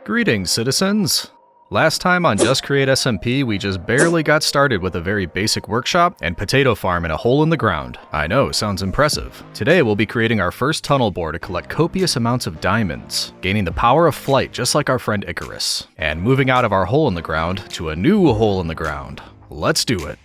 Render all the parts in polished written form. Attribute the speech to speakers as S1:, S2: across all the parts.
S1: Greetings, citizens! Last time on Just Create SMP, we just barely got started with a very basic workshop and potato farm in a hole in the ground. I know, sounds impressive. Today we'll be creating our first tunnel bore to collect copious amounts of diamonds, gaining the power of flight just like our friend Icarus, and moving out of our hole in the ground to a new hole in the ground. Let's do it!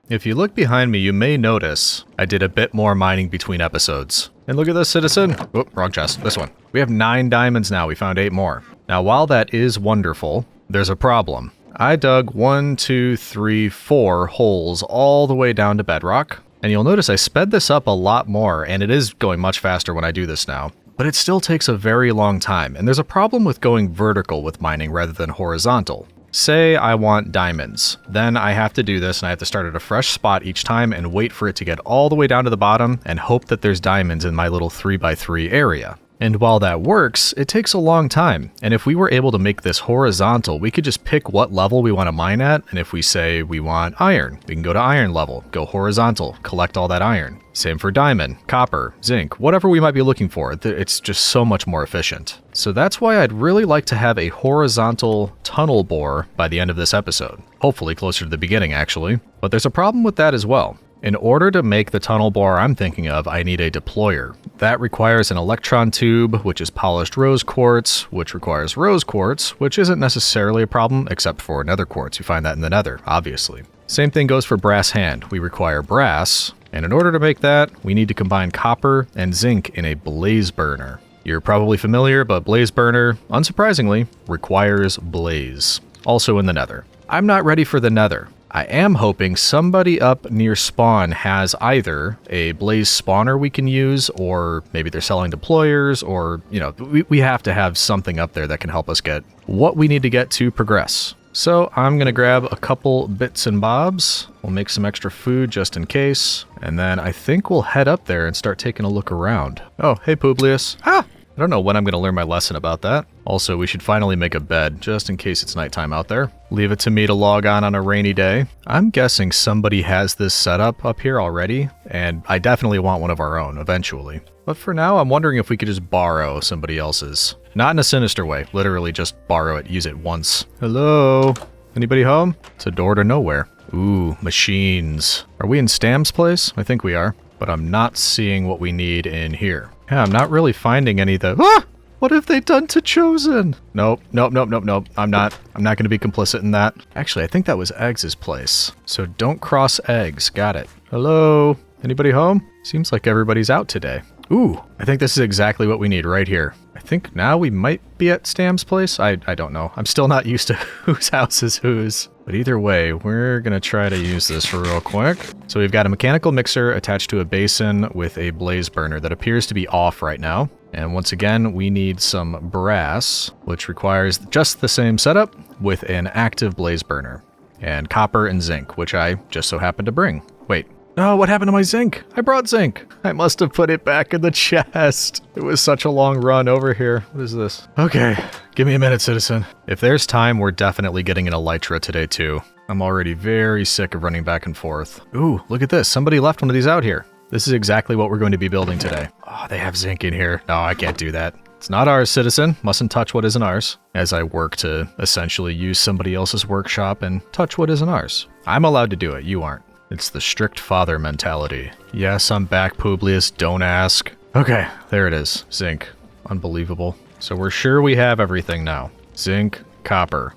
S1: If you look behind me, you may notice I did a bit more mining between episodes. And look at this, citizen. Oh, wrong chest. This one. We have 9 diamonds now. We found 8 more. Now, while that is wonderful, there's a problem. I dug 1, 2, 3, 4 holes all the way down to bedrock. And you'll notice I sped this up a lot more, and it is going much faster when I do this now. But it still takes a very long time, and there's a problem with going vertical with mining rather than horizontal. Say I want diamonds, then I have to do this and I have to start at a fresh spot each time and wait for it to get all the way down to the bottom and hope that there's diamonds in my little 3x3 area. And while that works, it takes a long time, and if we were able to make this horizontal, we could just pick what level we want to mine at, and if we say we want iron, we can go to iron level, go horizontal, collect all that iron. Same for diamond, copper, zinc, whatever we might be looking for, it's just so much more efficient. So that's why I'd really like to have a horizontal tunnel bore by the end of this episode. Hopefully closer to the beginning, actually. But there's a problem with that as well. In order to make the tunnel bore I'm thinking of, I need a deployer. That requires an electron tube, which is polished rose quartz, which requires rose quartz, which isn't necessarily a problem, except for nether quartz. You find that in the nether, obviously. Same thing goes for brass hand. We require brass, and in order to make that, we need to combine copper and zinc in a blaze burner. You're probably familiar, but blaze burner, unsurprisingly, requires blaze. Also in the nether. I'm not ready for the nether. I am hoping somebody up near spawn has either a blaze spawner we can use, or maybe they're selling deployers, or, you know, we have to have something up there that can help us get what we need to get to progress. So I'm going to grab a couple bits and bobs. We'll make some extra food just in case. And then I think we'll head up there and start taking a look around. Oh, hey Publius. Ah! I don't know when I'm going to learn my lesson about that. Also, we should finally make a bed, just in case it's nighttime out there. Leave it to me to log on a rainy day. I'm guessing somebody has this set up here already, and I definitely want one of our own, eventually. But for now, I'm wondering if we could just borrow somebody else's. Not in a sinister way, literally just borrow it, use it once. Hello? Anybody home? It's a door to nowhere. Ooh, machines. Are we in Stam's place? I think we are. But I'm not seeing what we need in here. Yeah, I'm not really finding any of the... Ah! What have they done to Chosen? Nope. I'm not going to be complicit in that. Actually, I think that was Eggs' place. So don't cross Eggs. Got it. Hello? Anybody home? Seems like everybody's out today. Ooh, I think this is exactly what we need right here. I think now we might be at Stam's place. I don't know. I'm still not used to whose house is whose. But either way, we're going to try to use this real quick. So we've got a mechanical mixer attached to a basin with a blaze burner that appears to be off right now. And once again, we need some brass, which requires just the same setup with an active blaze burner. And copper and zinc, which I just so happened to bring. Wait. Oh, what happened to my zinc? I brought zinc. I must have put it back in the chest. It was such a long run over here. What is this? Okay, give me a minute, citizen. If there's time, we're definitely getting an elytra today too. I'm already very sick of running back and forth. Ooh, look at this. Somebody left one of these out here. This is exactly what we're going to be building today. Oh, they have zinc in here. No, I can't do that. It's not ours, citizen. Mustn't touch what isn't ours. As I work to essentially use somebody else's workshop and touch what isn't ours. I'm allowed to do it. You aren't. It's the strict father mentality. Yes, I'm back, Publius. Don't ask. Okay, there it is. Zinc. Unbelievable. So we're sure we have everything now. Zinc, copper,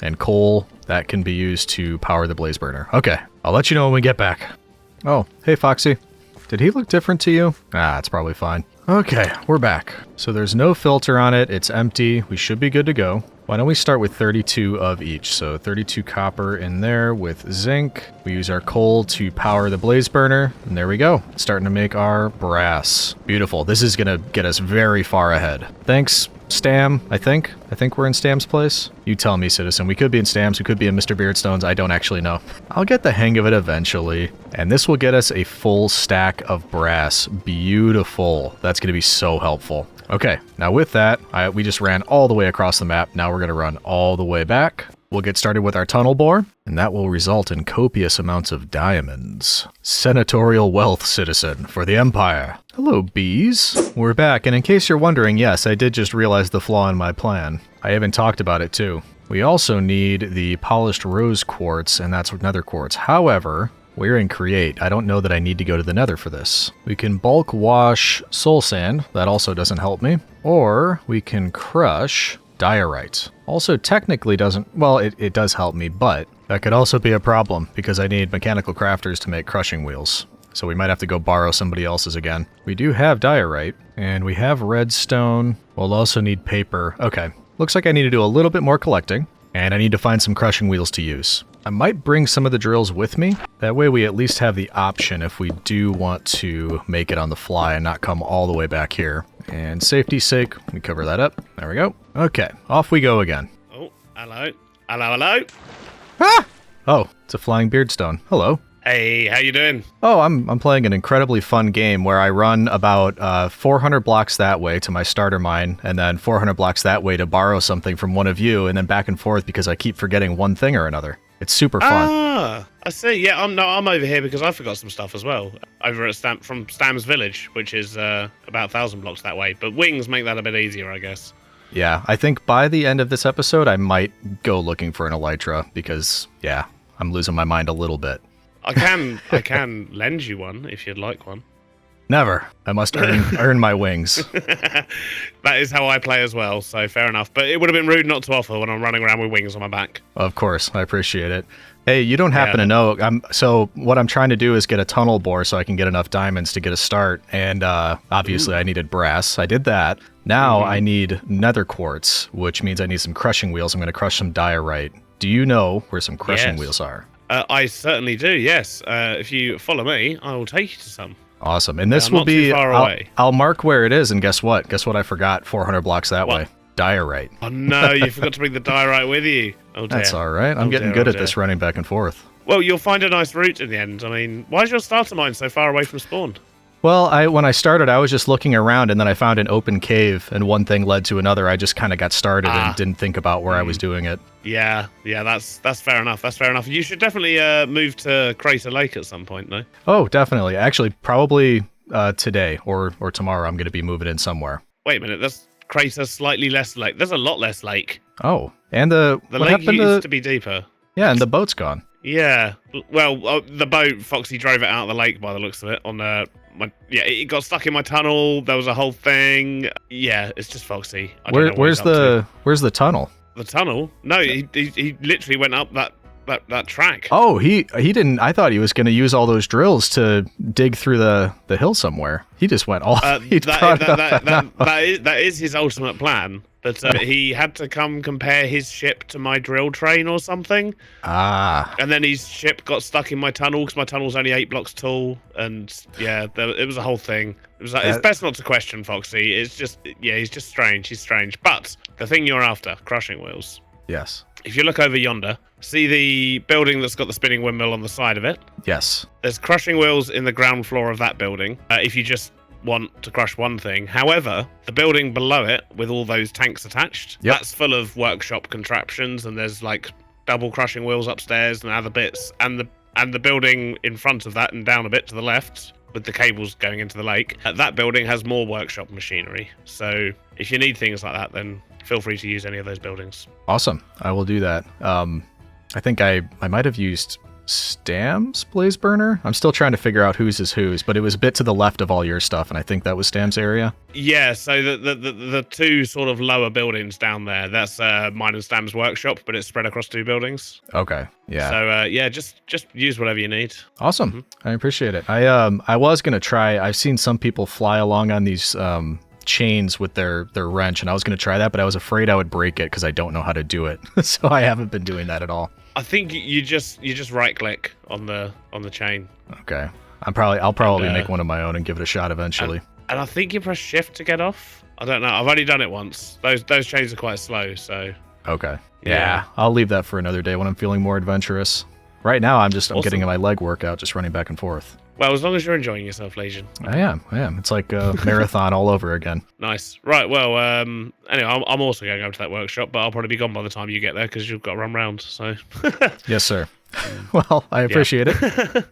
S1: and coal. That can be used to power the blaze burner. Okay, I'll let you know when we get back. Oh, hey Foxy. Did he look different to you? Ah, it's probably fine. Okay, we're back. So there's no filter on it. It's empty. We should be good to go. Why don't we start with 32 of each? So 32 copper in there with zinc. We use our coal to power the blaze burner. And there we go. Starting to make our brass. Beautiful. This is going to get us very far ahead. Thanks, Stam, I think. I think we're in Stam's place. You tell me, citizen. We could be in Stam's. We could be in MrBeardstone's. I don't actually know. I'll get the hang of it eventually. And this will get us a full stack of brass. Beautiful. That's going to be so helpful. Okay, now with that, we just ran all the way across the map. Now we're going to run all the way back. we'll get started with our tunnel bore, and that will result in copious amounts of diamonds. Senatorial wealth, citizen, for the Empire. Hello, bees. We're back, and in case you're wondering, yes, I did just realize the flaw in my plan. I even talked about it too. We also need the polished rose quartz, and that's nether quartz. However, we're in Create. I don't know that I need to go to the nether for this. We can bulk wash soul sand. That also doesn't help me. Or we can crush diorite. Also technically doesn't, well, it does help me, but that could also be a problem because I need mechanical crafters to make crushing wheels. So we might have to go borrow somebody else's again. We do have diorite, and we have redstone. We'll also need paper. Okay, looks like I need to do a little bit more collecting, and I need to find some crushing wheels to use. I might bring some of the drills with me. That way we at least have the option if we do want to make it on the fly and not come all the way back here. And safety's sake, we cover that up. There we go. Okay, off we go again.
S2: Oh, hello. Hello, hello.
S1: Ah! Oh, it's a flying beardstone. Hello.
S2: Hey, how you doing?
S1: Oh, I'm playing an incredibly fun game where I run about 400 blocks that way to my starter mine, and then 400 blocks that way to borrow something from one of you, and then back and forth because I keep forgetting one thing or another. It's super fun.
S2: Ah, I see. Yeah, I'm over here because I forgot some stuff as well. Over at from Stam's Village, which is about 1,000 blocks that way. But wings make that a bit easier, I guess.
S1: Yeah, I think by the end of this episode, I might go looking for an elytra because, yeah, I'm losing my mind a little bit.
S2: I can lend you one if you'd like one.
S1: Never. I must earn my wings.
S2: That is how I play as well, so fair enough. But it would have been rude not to offer when I'm running around with wings on my back.
S1: Of course, I appreciate it. Hey, you don't happen to know, so what I'm trying to do is get a tunnel bore so I can get enough diamonds to get a start, and obviously I needed brass. I did that. Now I need nether quartz, which means I need some crushing wheels. I'm going to crush some diorite. Do you know where some crushing wheels are?
S2: I certainly do, yes. If you follow me, I will take you to some.
S1: Awesome. And this will be, I'll mark where it is, and guess what? Guess what I forgot 400 blocks that way? Diorite.
S2: Oh no, you forgot to bring the diorite with you. Oh dear.
S1: That's all right. I'm getting good at this running back and forth.
S2: Well, you'll find a nice route in the end. I mean, why is your starter mine so far away from spawn?
S1: Well, when I started, I was just looking around, and then I found an open cave, and one thing led to another. I just kind of got started and didn't think about where I was doing it.
S2: Yeah, that's fair enough. That's fair enough. You should definitely move to Crater Lake at some point, no?
S1: Oh, definitely. Actually, probably today or tomorrow, I'm going to be moving in somewhere.
S2: Wait a minute, that's Crater slightly less lake. There's a lot less lake.
S1: Oh, and the
S2: lake used to be deeper.
S1: Yeah, and the boat's gone.
S2: Yeah, well, the boat, Foxy drove it out of the lake by the looks of it. It got stuck in my tunnel. There was a whole thing. Yeah, it's just Foxy.
S1: Where's the tunnel?
S2: The tunnel? No, he literally went up that track.
S1: Oh, he didn't. I thought he was going to use all those drills to dig through the hill somewhere. He just went off.
S2: That is his ultimate plan. But he had to come compare his ship to my drill train or something.
S1: Ah.
S2: And then his ship got stuck in my tunnel because my tunnel's only 8 blocks tall. And yeah, it was a whole thing. It was it's best not to question Foxy. It's just, he's just strange. He's strange. But the thing you're after, crushing wheels.
S1: Yes.
S2: If you look over yonder, see the building that's got the spinning windmill on the side of it?
S1: Yes.
S2: There's crushing wheels in the ground floor of that building. If you just want to crush one thing. However, the building below it with all those tanks attached, that's full of workshop contraptions, and there's like double crushing wheels upstairs and other bits, and the building in front of that and down a bit to the left with the cables going into the lake, that building has more workshop machinery. So if you need things like that, then feel free to use any of those buildings.
S1: Awesome. I will do that. I think I might have used Stam's blaze burner. I'm still trying to figure out whose is whose, but it was a bit to the left of all your stuff, and I think that was Stam's area.
S2: Yeah, so the two sort of lower buildings down there, that's mine and Stam's workshop, but it's spread across 2 buildings.
S1: Okay, yeah.
S2: So just use whatever you need.
S1: Awesome. I appreciate it. I was gonna try. I've seen some people fly along on these chains with their wrench, and I was gonna try that, but I was afraid I would break it because I don't know how to do it. So I haven't been doing that at all.
S2: I think you just right click on the chain.
S1: Okay. I'll probably make one of my own and give it a shot eventually.
S2: And I think you press shift to get off. I don't know. I've only done it once. Those chains are quite slow, so.
S1: Okay. Yeah. I'll leave that for another day when I'm feeling more adventurous. Right now I'm
S2: awesome.
S1: Getting my leg workout just running back and forth.
S2: Well, as long as you're enjoying yourself, Legion.
S1: I am. It's like a marathon all over again.
S2: Nice. Right, well, anyway, I'm also going over to that workshop, but I'll probably be gone by the time you get there because you've got to run round, so...
S1: Yes, sir. Well, I appreciate it.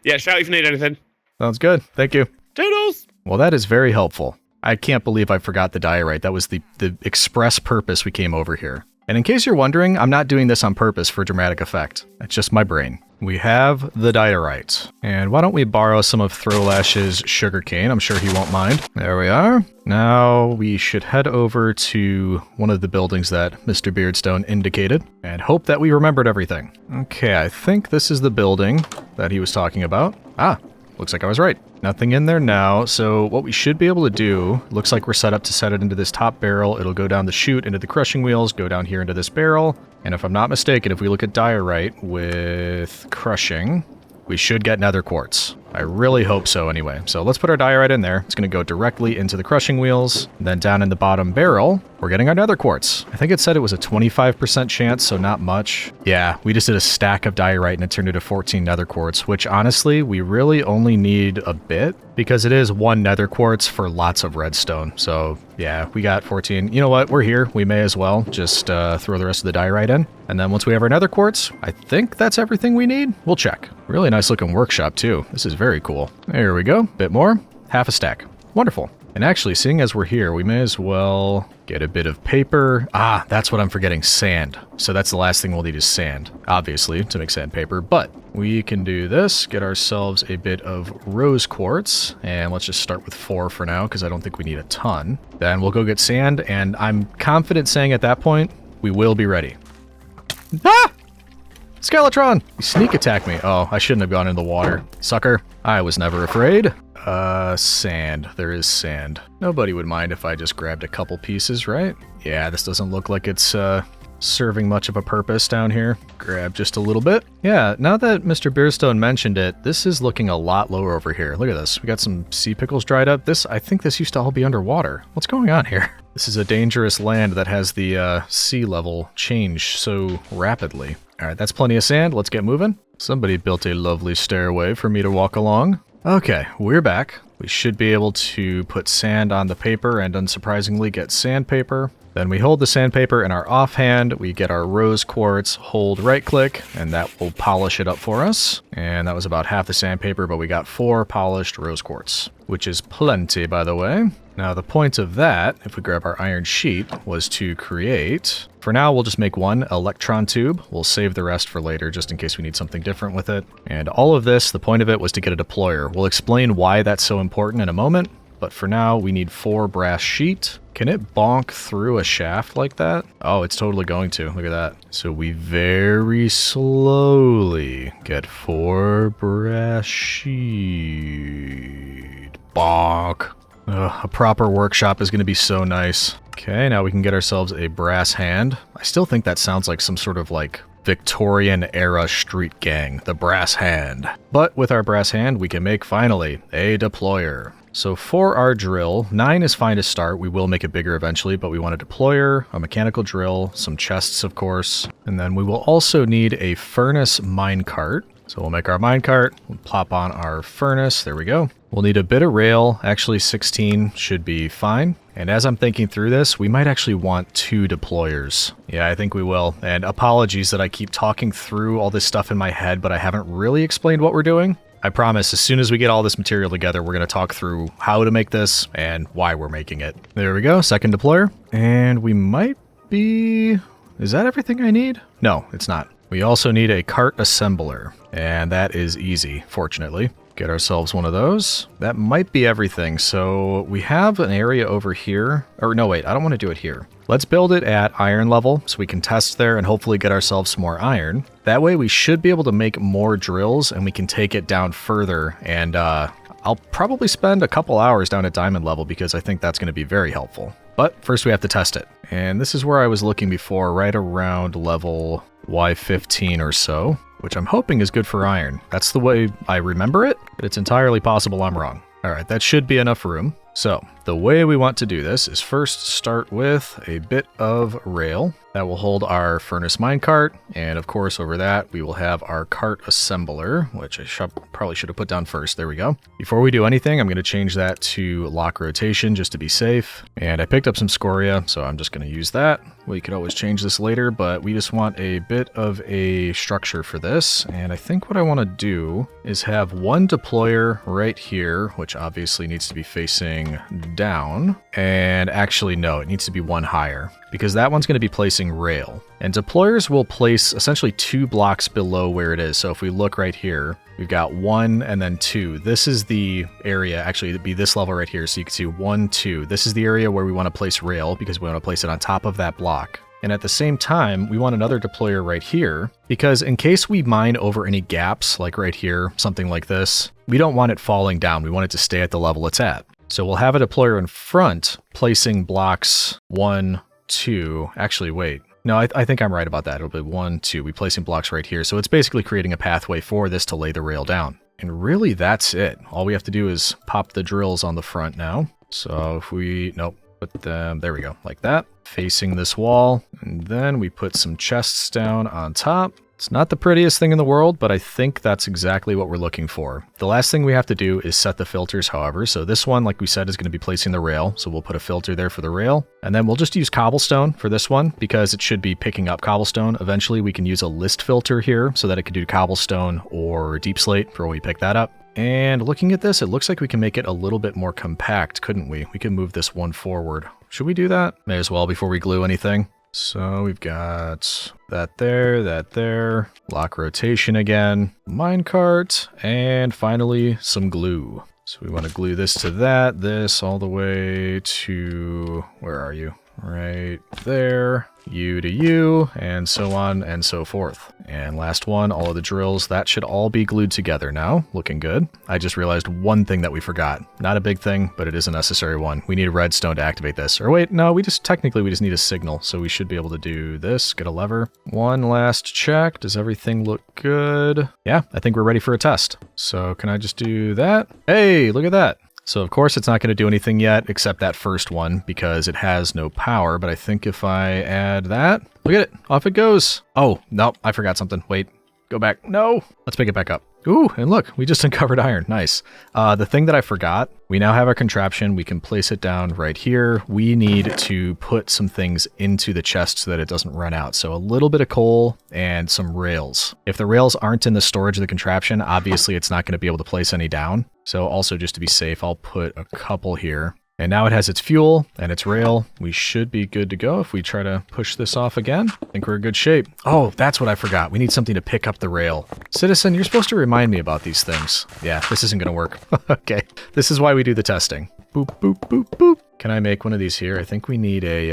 S2: Yeah, shout if you need anything.
S1: Sounds good. Thank you.
S2: Toodles!
S1: Well, that is very helpful. I can't believe I forgot the diorite. That was the express purpose we came over here. And in case you're wondering, I'm not doing this on purpose for dramatic effect. It's just my brain. We have the diorite. And why don't we borrow some of Throlash's sugarcane? I'm sure he won't mind. There we are. Now we should head over to one of the buildings that MrBeardstone indicated and hope that we remembered everything. Okay, I think this is the building that he was talking about. Ah, looks like I was right. Nothing in there now, so what we should be able to do, looks like we're set up to set it into this top barrel. It'll go down the chute into the crushing wheels, go down here into this barrel, and if I'm not mistaken, if we look at diorite with crushing, we should get nether quartz. I really hope so anyway. So let's put our diorite in there. It's going to go directly into the crushing wheels. And then down in the bottom barrel, we're getting our nether quartz. I think it said it was a 25% chance, so not much. Yeah, we just did a stack of diorite and it turned into 14 nether quartz, which honestly, we really only need a bit because it is 1 nether quartz for lots of redstone. So yeah, we got 14. You know what? We're here. We may as well just throw the rest of the diorite in. And then once we have our nether quartz, I think that's everything we need. We'll check. Really nice looking workshop too. This is very cool. There we go. Bit more. Half a stack. Wonderful. And actually, seeing as we're here, we may as well get a bit of paper. Ah, that's what I'm forgetting. Sand. So that's the last thing we'll need is sand, obviously, to make sandpaper. But we can do this, get ourselves a bit of rose quartz. And let's just start with 4 for now, because I don't think we need a ton. Then we'll go get sand, and I'm confident saying at that point, we will be ready. Ah! Skeletron! You sneak attack me. Oh, I shouldn't have gone in the water. Sucker. I was never afraid. Sand. There is sand. Nobody would mind if I just grabbed a couple pieces, right? Yeah, this doesn't look like it's, serving much of a purpose down here. Grab just a little bit. Yeah, now that MrBeardstone mentioned it, this is looking a lot lower over here. Look at this. We got some sea pickles dried up. I think this used to all be underwater. What's going on here? This is a dangerous land that has the sea level change so rapidly. All right, that's plenty of sand. Let's get moving. Somebody built a lovely stairway for me to walk along. Okay, we're back. We should be able to put sand on the paper and unsurprisingly get sandpaper. Then we hold the sandpaper in our offhand, we get our rose quartz, hold right click, and that will polish it up for us. And that was about half the sandpaper, but we got 4 polished rose quartz, which is plenty, by the way. Now the point of that, if we grab our iron sheet, was to create... For now, we'll just make 1 electron tube. We'll save the rest for later, just in case we need something different with it. And all of this, the point of it was to get a deployer. We'll explain why that's so important in a moment, but for now, we need 4 brass sheet. Can it bonk through a shaft like that? Oh, it's totally going to. Look at that. So we very slowly get 4 brass sheet. Bonk. Ugh, a proper workshop is going to be so nice. Okay, now we can get ourselves a brass hand. I still think that sounds like some sort of like Victorian era street gang, the brass hand. But with our brass hand, we can make finally a deployer. So for our drill, 9 is fine to start. We will make it bigger eventually, but we want a deployer, a mechanical drill, some chests, of course. And then we will also need a furnace minecart. So we'll make our minecart, we'll plop on our furnace, there we go. We'll need a bit of rail, actually 16 should be fine. And as I'm thinking through this, we might actually want 2 deployers. Yeah, I think we will. And apologies that I keep talking through all this stuff in my head, but I haven't really explained what we're doing. I promise, as soon as we get all this material together, we're going to talk through how to make this and why we're making it. There we go, second deployer. And we might be... Is that everything I need? No, it's not. We also need a cart assembler, and that is easy, fortunately. Get ourselves one of those. That might be everything. So we have an area over here. Or no, wait, I don't want to do it here. Let's build it at iron level so we can test there and hopefully get ourselves some more iron. That way we should be able to make more drills and we can take it down further. And I'll probably spend a couple hours down at diamond level because I think that's going to be very helpful. But first we have to test it. And this is where I was looking before, right around level Y15 or so, which I'm hoping is good for iron. That's the way I remember it, but it's entirely possible I'm wrong. All right, that should be enough room. So the way we want to do this is first start with a bit of rail that will hold our furnace minecart. And of course, over that, we will have our cart assembler, which I probably should have put down first. There we go. Before we do anything, I'm going to change that to lock rotation just to be safe. And I picked up some scoria, so I'm just going to use that. We could always change this later, but we just want a bit of a structure for this. And I think what I want to do is have one deployer right here, which obviously needs to be facing down. And actually, no, it needs to be one higher, because that one's going to be placing rail. And deployers will place essentially 2 blocks below where it is. So if we look right here, we've got 1 and then 2. This is the area, actually it'd be this level right here. So you can see 1, 2. This is the area where we want to place rail because we want to place it on top of that block. And at the same time, we want another deployer right here, because in case we mine over any gaps, like right here, something like this, we don't want it falling down. We want it to stay at the level it's at. So we'll have a deployer in front placing blocks 1, 2. Actually, wait. No, I think I'm right about that. It'll be 1, 2. We're placing blocks right here. So it's basically creating a pathway for this to lay the rail down. And really, that's it. All we have to do is pop the drills on the front now. So if we, nope, put them, there we go, like that, facing this wall. And then we put some chests down on top. It's not the prettiest thing in the world, but I think that's exactly what we're looking for. The last thing we have to do is set the filters, however. So this one, like we said, is going to be placing the rail. So we'll put a filter there for the rail. And then we'll just use cobblestone for this one because it should be picking up cobblestone. Eventually, we can use a list filter here so that it can do cobblestone or deep slate for when we pick that up. And looking at this, it looks like we can make it a little bit more compact, couldn't we? We can move this one forward. Should we do that? May as well before we glue anything. So we've got that there, lock rotation again, minecart, and finally some glue. So we want to glue this to that, this all the way to, where are you? Right there, you to you, and so on and so forth. And last one, all of the drills, that should all be glued together now. Looking good. I just realized one thing that we forgot. Not a big thing, but it is a necessary one. We need a redstone to activate this. Or wait, no, we just need a signal. So we should be able to do this, get a lever. One last check. Does everything look good? Yeah, I think we're ready for a test. So can I just do that? Hey, look at that. So of course it's not going to do anything yet except that first one because it has no power, but I think if I add that, look at it, off it goes. Oh, no, I forgot something. Wait, go back. No, let's pick it back up. Ooh, and look, we just uncovered iron. Nice. The thing that I forgot, we now have our contraption. We can place it down right here. We need to put some things into the chest so that it doesn't run out. So a little bit of coal and some rails. If the rails aren't in the storage of the contraption, obviously it's not going to be able to place any down. So also just to be safe, I'll put a couple here. And now it has its fuel and its rail. We should be good to go if we try to push this off again. I think we're in good shape. Oh, that's what I forgot. We need something to pick up the rail. Citizen, you're supposed to remind me about these things. Yeah, this isn't going to work. Okay, this is why we do the testing. Boop, boop, boop, boop. Can I make one of these here? I think we need a,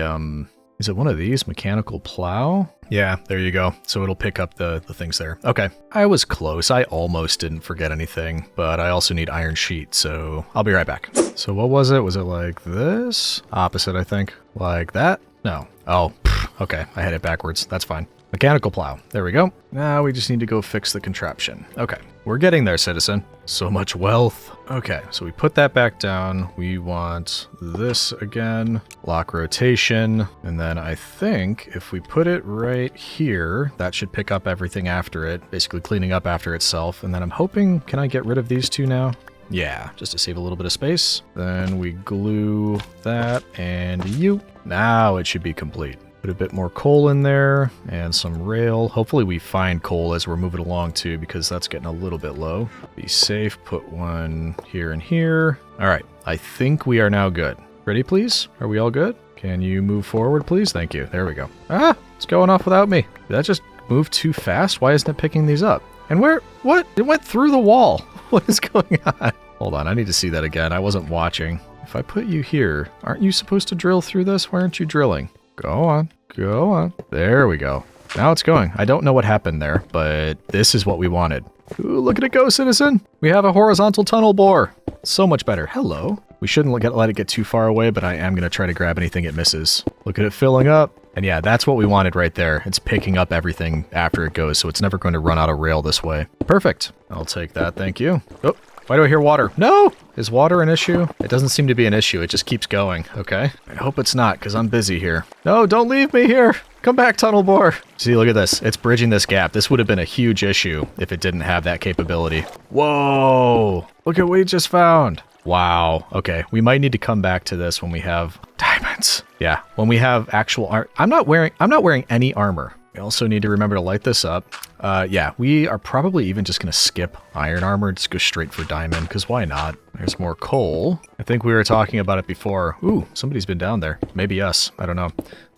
S1: is it one of these? Mechanical plow? Yeah, there you go. So it'll pick up the things there. Okay, I was close. I almost didn't forget anything, but I also need iron sheet, so I'll be right back. So what was it? Was it like this? Opposite, I think. Like that? No. Oh, okay. I had it backwards. That's fine. Mechanical plow. There we go. Now we just need to go fix the contraption. Okay, we're getting there, citizen. So much wealth. Okay, so we put that back down. We want this again. Lock rotation. And then I think if we put it right here, that should pick up everything after it, basically cleaning up after itself. And then I'm hoping, can I get rid of these two now? Yeah, just to save a little bit of space. Then we glue that and you. Now it should be complete. Put a bit more coal in there and some rail. Hopefully we find coal as we're moving along too, because that's getting a little bit low. Be safe, put one here and here. All right, I think we are now good. Ready, please? Are we all good? Can you move forward, please? Thank you. There we go. Ah, it's going off without me. Did that just move too fast? Why isn't it picking these up? And where? What? It went through the wall. What is going on? Hold on, I need to see that again. I wasn't watching. If I put you here, aren't you supposed to drill through this? Why aren't you drilling? Go on. Go on. There we go. Now it's going. I don't know what happened there, but this is what we wanted. Ooh, look at it go, citizen. We have a horizontal tunnel bore. So much better. Hello. We shouldn't let it get too far away, but I am going to try to grab anything it misses. Look at it filling up. And yeah, that's what we wanted right there. It's picking up everything after it goes, so it's never going to run out of rail this way. Perfect. I'll take that. Thank you. Oh, Why do I hear water? No! Is water an issue? It doesn't seem to be an issue. It just keeps going. Okay. I hope it's not, because I'm busy here. No, don't leave me here. Come back, tunnel bore. See, look at this. It's bridging this gap. This would have been a huge issue if it didn't have that capability. Whoa! Look at what we just found. Wow. Okay, we might need to come back to this when we have diamonds. Yeah, when we have actual I'm not wearing any armor. We also need to remember to light this up. Yeah, we are probably even just going to skip iron armor. Just go straight for diamond, because why not? There's more coal. I think we were talking about it before. Ooh, somebody's been down there. Maybe us. I don't know.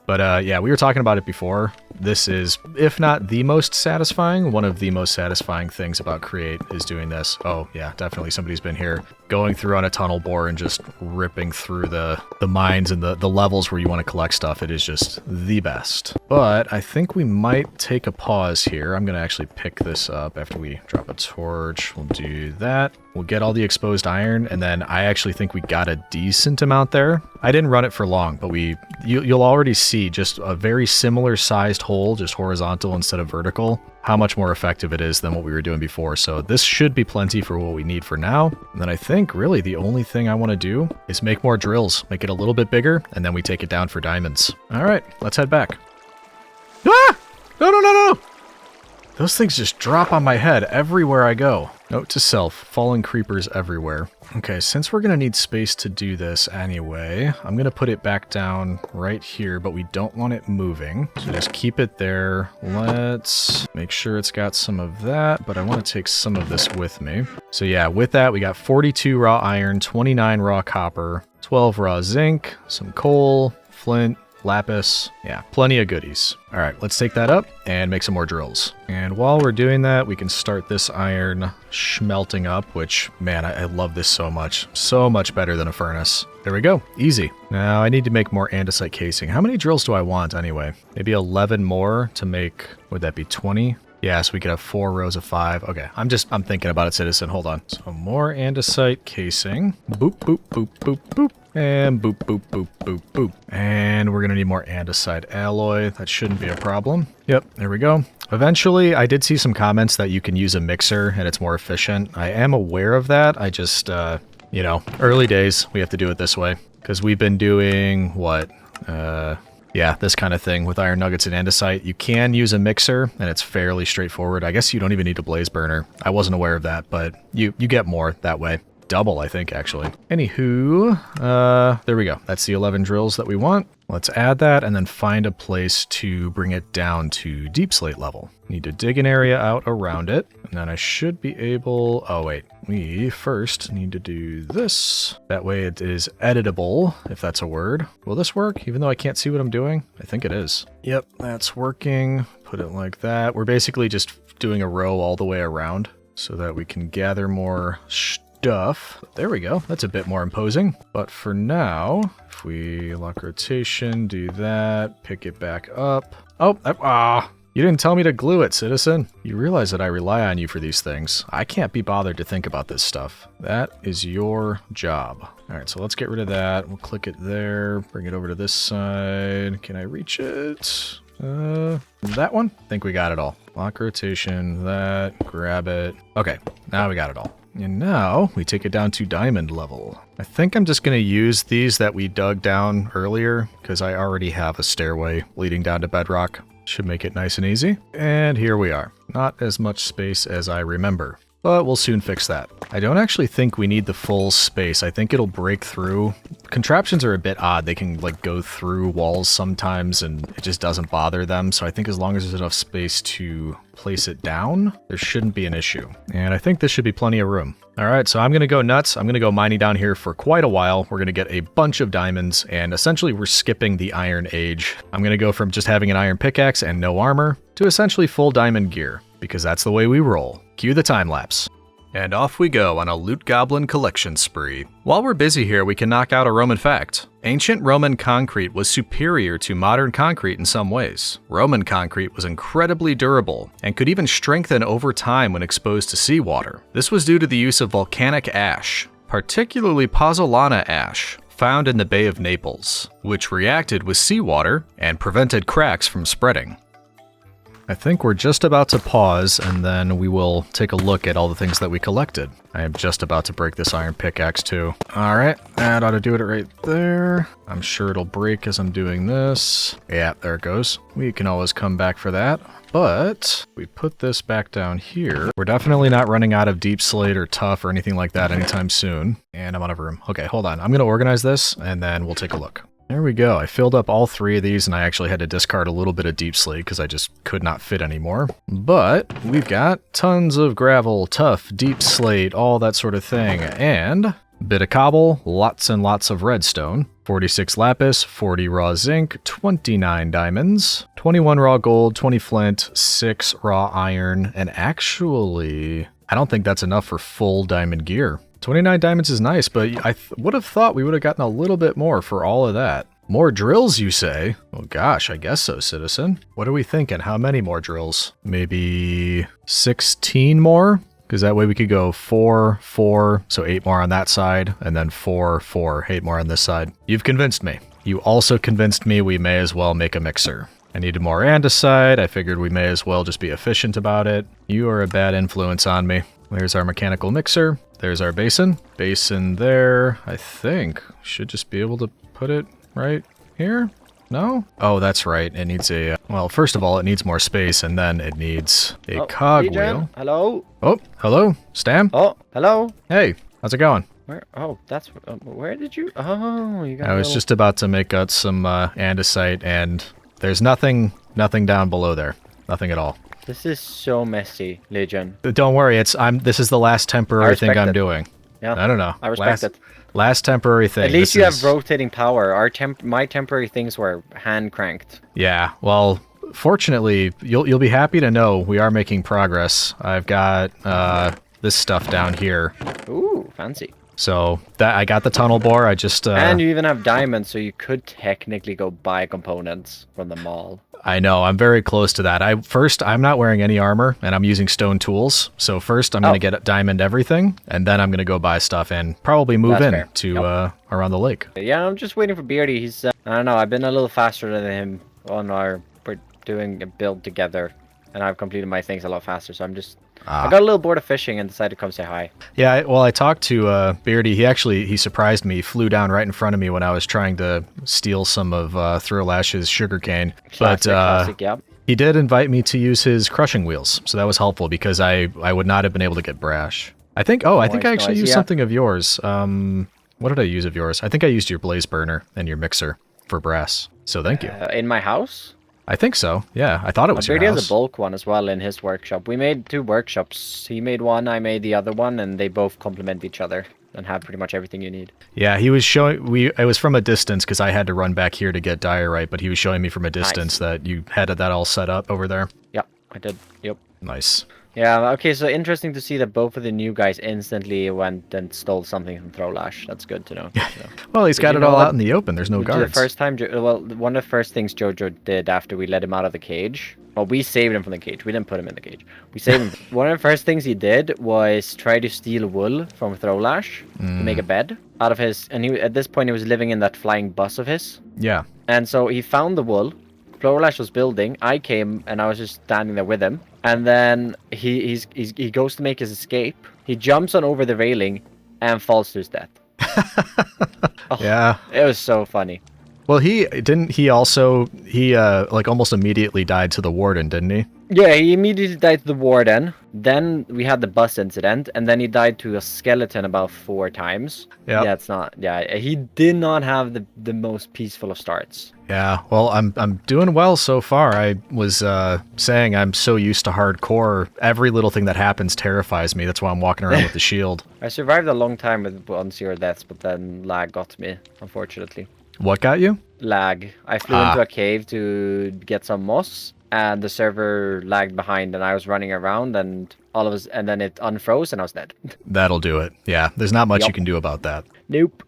S1: But yeah, we were talking about it before. This is, if not the most satisfying, one of the most satisfying things about Create is doing this. Oh yeah, definitely somebody's been here going through on a tunnel bore and just ripping through the mines and the levels where you want to collect stuff. It is just the best. But I think we might take a pause here. I'm going to actually pick this up after we drop a torch. We'll do that. We'll get all the exposed iron, and then I actually think we got a decent amount there. I didn't run it for long, but you'll already see just a very similar sized hole, just horizontal instead of vertical, how much more effective it is than what we were doing before. So this should be plenty for what we need for now. And then I think really the only thing I want to do is make more drills, make it a little bit bigger, and then we take it down for diamonds. All right, let's head back. Ah! No, no, no, no! Those things just drop on my head everywhere I go. Note to self, falling creepers everywhere. Okay, since we're gonna need space to do this anyway, I'm gonna put it back down right here, but we don't want it moving. So just keep it there. Let's make sure it's got some of that, but I want to take some of this with me. So yeah, with that, we got 42 raw iron, 29 raw copper, 12 raw zinc, some coal, flint, lapis. Yeah, plenty of goodies. All right, let's take that up and make some more drills. And while we're doing that, we can start this iron smelting up, which, man, I love this so much. So much better than a furnace. There we go. Easy. Now I need to make more andesite casing. How many drills do I want anyway? Maybe 11 more to make, would that be 20? Yeah, so we could have 4 rows of 5. Okay, I'm thinking about it, citizen. Hold on. So more andesite casing. Boop, boop, boop, boop, boop. And boop, boop, boop, boop, boop. And we're gonna need more andesite alloy. That shouldn't be a problem. Yep, there we go. Eventually, I did see some comments that you can use a mixer and it's more efficient. I am aware of that. I just, you know, early days, we have to do it this way. Because we've been doing, what? Yeah, this kind of thing with iron nuggets and andesite. You can use a mixer, and it's fairly straightforward. I guess you don't even need a blaze burner. I wasn't aware of that, but you get more that way. Double, I think, actually. Anywho, there we go. That's the 11 drills that we want. Let's add that and then find a place to bring it down to deep slate level. Need to dig an area out around it, and then I should be able... Oh, wait. We first need to do this. That way it is editable, if that's a word. Will this work, even though I can't see what I'm doing? I think it is. Yep, that's working. Put it like that. We're basically just doing a row all the way around so that we can gather more stuff. There we go. That's a bit more imposing. But for now, if we lock rotation, do that, pick it back up. Oh, you didn't tell me to glue it, citizen. You realize that I rely on you for these things. I can't be bothered to think about this stuff. That is your job. All right, so let's get rid of that. We'll click it there, bring it over to this side. Can I reach it? That one? I think we got it all. Lock rotation, that, grab it. Okay, now we got it all. And now we take it down to diamond level. I think I'm just going to use these that we dug down earlier because I already have a stairway leading down to bedrock. Should make it nice and easy. And here we are. Not as much space as I remember, but we'll soon fix that. I don't actually think we need the full space. I think it'll break through. Contraptions are a bit odd. They can like go through walls sometimes and it just doesn't bother them. So I think as long as there's enough space to place it down, there shouldn't be an issue. And I think this should be plenty of room. All right, so I'm going to go nuts. I'm going to go mining down here for quite a while. We're going to get a bunch of diamonds, and essentially we're skipping the iron age. I'm going to go from just having an iron pickaxe and no armor to essentially full diamond gear, because that's the way we roll. Cue the time lapse. And off we go on a loot goblin collection spree. While we're busy here, we can knock out a Roman fact. Ancient Roman concrete was superior to modern concrete in some ways. Roman concrete was incredibly durable and could even strengthen over time when exposed to seawater. This was due to the use of volcanic ash, particularly pozzolana ash, found in the Bay of Naples, which reacted with seawater and prevented cracks from spreading. I think we're just about to pause, and then we will take a look at all the things that we collected. I am just about to break this iron pickaxe too. All right, that ought to do it right there. I'm sure it'll break as I'm doing this. Yeah, there it goes. We can always come back for that. But we put this back down here. We're definitely not running out of deep slate or tough or anything like that anytime soon. And I'm out of room. Okay, hold on. I'm going to organize this and then we'll take a look. There we go. I filled up all 3 of these and I actually had to discard a little bit of deep slate because I just could not fit anymore. But we've got tons of gravel, tough, deep slate, all that sort of thing. And bit of cobble, lots and lots of redstone, 46 lapis, 40 raw zinc, 29 diamonds, 21 raw gold, 20 flint, 6 raw iron, and actually, I don't think that's enough for full diamond gear. 29 diamonds is nice, but I would have thought we would have gotten a little bit more for all of that. More drills, you say? Oh gosh, I guess so, citizen. What are we thinking? How many more drills? Maybe 16 more? Because that way we could go 4, 4, so 8 more on that side, and then 4, 4, 8 more on this side. You've convinced me. You also convinced me we may as well make a mixer. I needed more andesite. I figured we may as well just be efficient about it. You are a bad influence on me. There's our mechanical mixer. There's our basin. Basin there, I think. Should just be able to put it right here? No? Oh, that's right. It needs a... well, first of all, it needs more space, and then it needs a cogwheel.
S3: Hello?
S1: Oh, hello? Stam?
S3: Oh, hello?
S1: Hey, how's it going?
S3: Where? Oh, that's... where did you... oh, you got
S1: I was just about to make out some andesite, and there's nothing down below there. Nothing at all.
S3: This is so messy, Legion.
S1: Don't worry, this is the last temporary thing I'm doing.
S3: Yeah,
S1: I don't know.
S3: I respect it.
S1: Last temporary thing.
S3: At least you have rotating power. My temporary things were hand cranked.
S1: Yeah, well, fortunately, you'll be happy to know we are making progress. I've got this stuff down here.
S3: Ooh, fancy.
S1: So that I got the tunnel bore. I just
S3: and you even have diamonds, so you could technically go buy components from the mall.
S1: I know, I'm very close to that. I'm not wearing any armor, and I'm using stone tools. So first, I'm going to get diamond everything, and then I'm going to go buy stuff and probably move to around the lake.
S3: Yeah, I'm just waiting for Beardy. He's, I don't know, I've been a little faster than him on we're doing a build together, and I've completed my things a lot faster, so I'm just... I got a little bored of fishing and decided to come say hi. Yeah,
S1: well, I talked to Beardy. He surprised me. He flew down right in front of me when I was trying to steal some of Throlash's sugarcane.
S3: Classic, yeah.
S1: He did invite me to use his crushing wheels, so that was helpful because I would not have been able to get brash. I think I actually used something of yours. What did I use of yours? I think I used your blaze burner and your mixer for brass. So thank you.
S3: In my house?
S1: I think so. Yeah, I thought it was your house.
S3: Beardy has a bulk one as well in his workshop. We made 2 workshops. He made one, I made the other one, and they both complement each other and have pretty much everything you need.
S1: Yeah, he was showing... it was from a distance because I had to run back here to get diorite, but he was showing me from a distance that you had that all set up over there.
S3: Yeah, I did. Yep.
S1: Nice.
S3: Yeah, okay, so interesting to see that both of the new guys instantly went and stole something from Throlash. That's good to know. So.
S1: Well, he's got it all out in the open. There's no guards.
S3: The first time, well, one of the first things Jojo did after we let him out of the cage, well, we saved him from the cage. We didn't put him in the cage. We saved him. One of the first things he did was try to steal wool from Throlash to make a bed out of his, and at this point he was living in that flying bus of his.
S1: Yeah.
S3: And so he found the wool. Throlash was building. I came and I was just standing there with him. And then he goes to make his escape. He jumps on over the railing and falls to his death.
S1: Yeah.
S3: It was so funny.
S1: Well, he like almost immediately died to the warden, didn't he?
S3: Yeah, he immediately died to the warden. Then we had the bus incident, and then he died to a skeleton about 4 times.
S1: Yeah.
S3: Yeah, it's not. Yeah, he did not have the most peaceful of starts.
S1: Yeah, well, I'm doing well so far. I was saying I'm so used to hardcore. Every little thing that happens terrifies me. That's why I'm walking around with the shield.
S3: I survived a long time with 1-0 deaths, but then lag got me, unfortunately.
S1: What got you?
S3: Lag. I flew into a cave to get some moss, and the server lagged behind, and I was running around, and and then it unfroze, and I was dead.
S1: That'll do it. Yeah, there's not much you can do about that.
S3: Nope.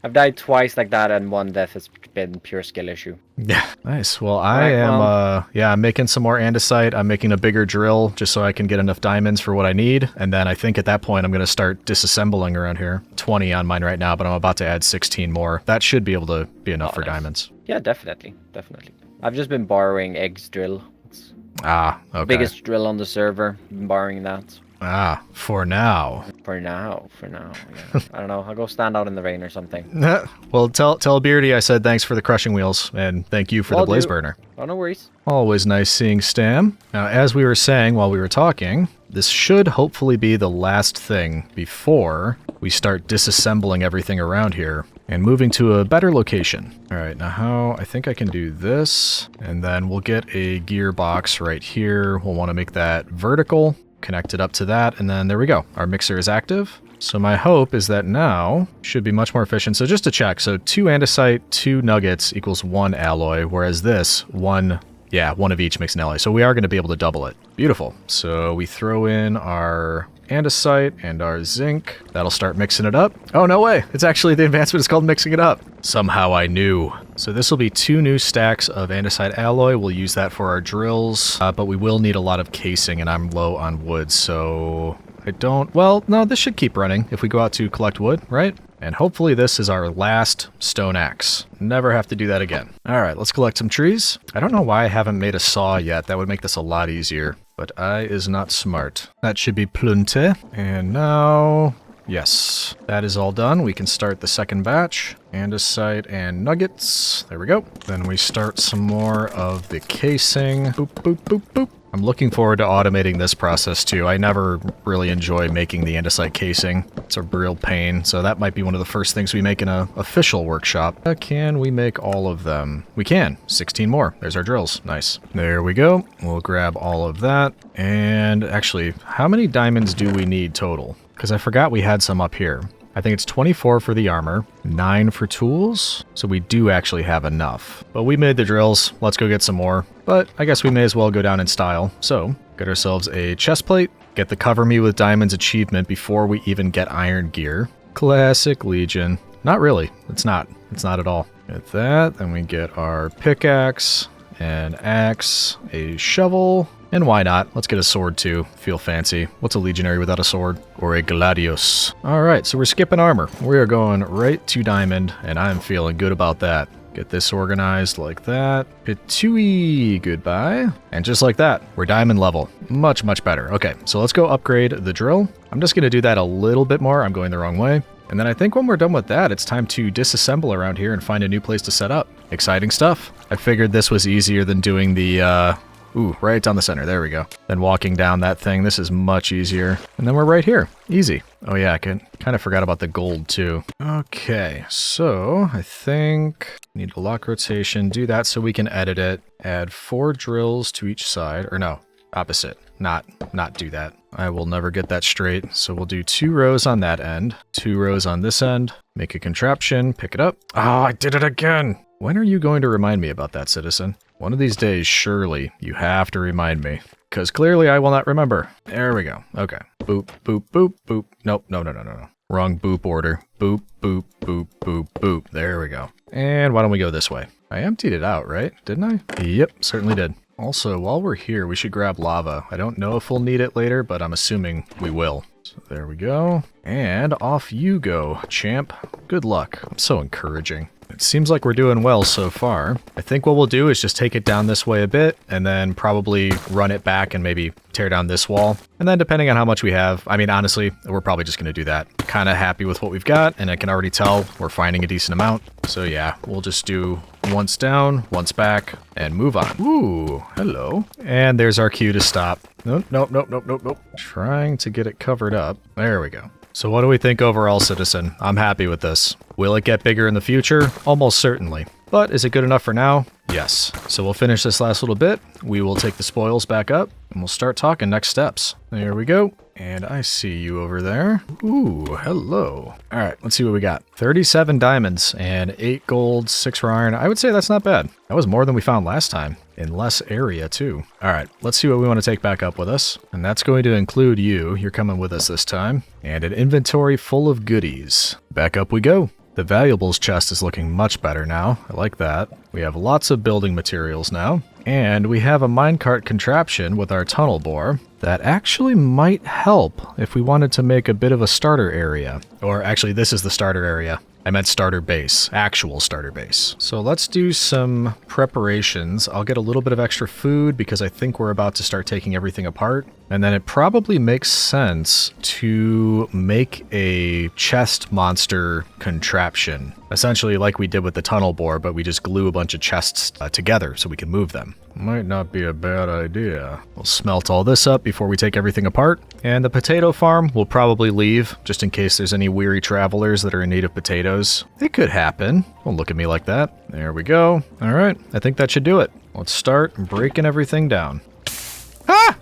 S3: I've died twice like that, and 1 death has been pure skill issue.
S1: Yeah, nice. Well, I'm making some more andesite. I'm making a bigger drill just so I can get enough diamonds for what I need. And then I think at that point I'm going to start disassembling around here. 20 on mine right now, but I'm about to add 16 more. That should be able to be enough for diamonds.
S3: Yeah, definitely. I've just been borrowing Egg's drill.
S1: Ah, okay.
S3: Biggest drill on the server, borrowing that.
S1: Ah, for now.
S3: For now, yeah. I don't know, I'll go stand out in the rain or something.
S1: Well, tell Beardy I said thanks for the crushing wheels, and thank you for the blaze burner.
S3: Oh, no worries.
S1: Always nice seeing Stam. Now, as we were saying while we were talking, this should hopefully be the last thing before we start disassembling everything around here and moving to a better location. All right, now how? I think I can do this, and then we'll get a gearbox right here. We'll want to make that vertical, connect it up to that, and then there we go. Our mixer is active. So my hope is that now should be much more efficient. So just to check, so 2 andesite, 2 nuggets equals 1 alloy, whereas this, one of each makes an alloy. So we are going to be able to double it. Beautiful. So we throw in our andesite and our zinc. That'll start mixing it up. Oh, no way. It's actually, the advancement is called mixing it up. Somehow I knew. So this will be 2 new stacks of andesite alloy. We'll use that for our drills, but we will need a lot of casing, and I'm low on wood, so I don't... Well, no, this should keep running if we go out to collect wood, right? And hopefully this is our last stone axe. Never have to do that again. All right, let's collect some trees. I don't know why I haven't made a saw yet. That would make this a lot easier, but I is not smart. That should be plunte. And now... Yes, that is all done. We can start the second batch. Andesite and nuggets. There we go. Then we start some more of the casing. Boop, boop, boop, boop. I'm looking forward to automating this process too. I never really enjoy making the andesite casing. It's a real pain, so that might be one of the first things we make in an official workshop. Can we make all of them? We can. 16 more. There's our drills. Nice. There we go. We'll grab all of that. And actually, how many diamonds do we need total? Because I forgot we had some up here. I think it's 24 for the armor, 9 for tools, so we do actually have enough. But we made the drills, let's go get some more. But I guess we may as well go down in style. So, get ourselves a chest plate, get the Cover Me with Diamonds achievement before we even get iron gear. Classic Legion. Not really, it's not at all. Get that, then we get our pickaxe, an axe, a shovel, and why not? Let's get a sword too. Feel fancy. What's a legionary without a sword? Or a gladius? Alright, so we're skipping armor. We are going right to diamond, and I'm feeling good about that. Get this organized like that. Pitui, goodbye. And just like that, we're diamond level. Much, much better. Okay, so let's go upgrade the drill. I'm just going to do that a little bit more. I'm going the wrong way. And then I think when we're done with that, it's time to disassemble around here and find a new place to set up. Exciting stuff. I figured this was easier than doing the, ooh, right down the center. There we go. Then walking down that thing. This is much easier. And then we're right here. Easy. Oh yeah, I kind of forgot about the gold too. Okay, so I think need a lock rotation. Do that so we can edit it. Add 4 drills to each side. Or no, opposite. Not do that. I will never get that straight. So we'll do 2 rows on that end. 2 rows on this end. Make a contraption. Pick it up. Oh, I did it again. When are you going to remind me about that, citizen? One of these days, surely, you have to remind me. Because clearly I will not remember. There we go. Okay. Boop, boop, boop, boop. Nope, no. Wrong boop order. Boop, boop, boop, boop, boop. There we go. And why don't we go this way? I emptied it out, right? Didn't I? Yep, certainly did. Also, while we're here, we should grab lava. I don't know if we'll need it later, but I'm assuming we will. So there we go. And off you go, champ. Good luck. I'm so encouraging. It seems like we're doing well so far. I think what we'll do is just take it down this way a bit and then probably run it back and maybe tear down this wall. And then depending on how much we have, I mean, honestly, we're probably just going to do that. Kind of happy with what we've got, and I can already tell we're finding a decent amount. So yeah, we'll just do once down, once back, and move on. Ooh, hello. And there's our cue to stop. Nope. Trying to get it covered up. There we go. So what do we think overall, citizen? I'm happy with this. Will it get bigger in the future? Almost certainly. But is it good enough for now? Yes. So we'll finish this last little bit. We will take the spoils back up, and we'll start talking next steps. There we go. And I see you over there. Ooh, hello. All right, let's see what we got. 37 diamonds and 8 gold, 6 raw iron. I would say that's not bad. That was more than we found last time. In less area, too. All right, let's see what we want to take back up with us. And that's going to include you. You're coming with us this time. And an inventory full of goodies. Back up we go. The valuables chest is looking much better now. I like that. We have lots of building materials now. And we have a minecart contraption with our tunnel bore that actually might help if we wanted to make a bit of a starter area. Or actually, this is the starter area. I meant starter base, actual starter base. So let's do some preparations. I'll get a little bit of extra food because I think we're about to start taking everything apart. And then it probably makes sense to make a chest monster contraption. Essentially like we did with the tunnel bore, but we just glue a bunch of chests together so we can move them. Might not be a bad idea. We'll smelt all this up before we take everything apart. And the potato farm we'll probably leave, just in case there's any weary travelers that are in need of potatoes. It could happen. Don't look at me like that. There we go. All right, I think that should do it. Let's start breaking everything down. Ah!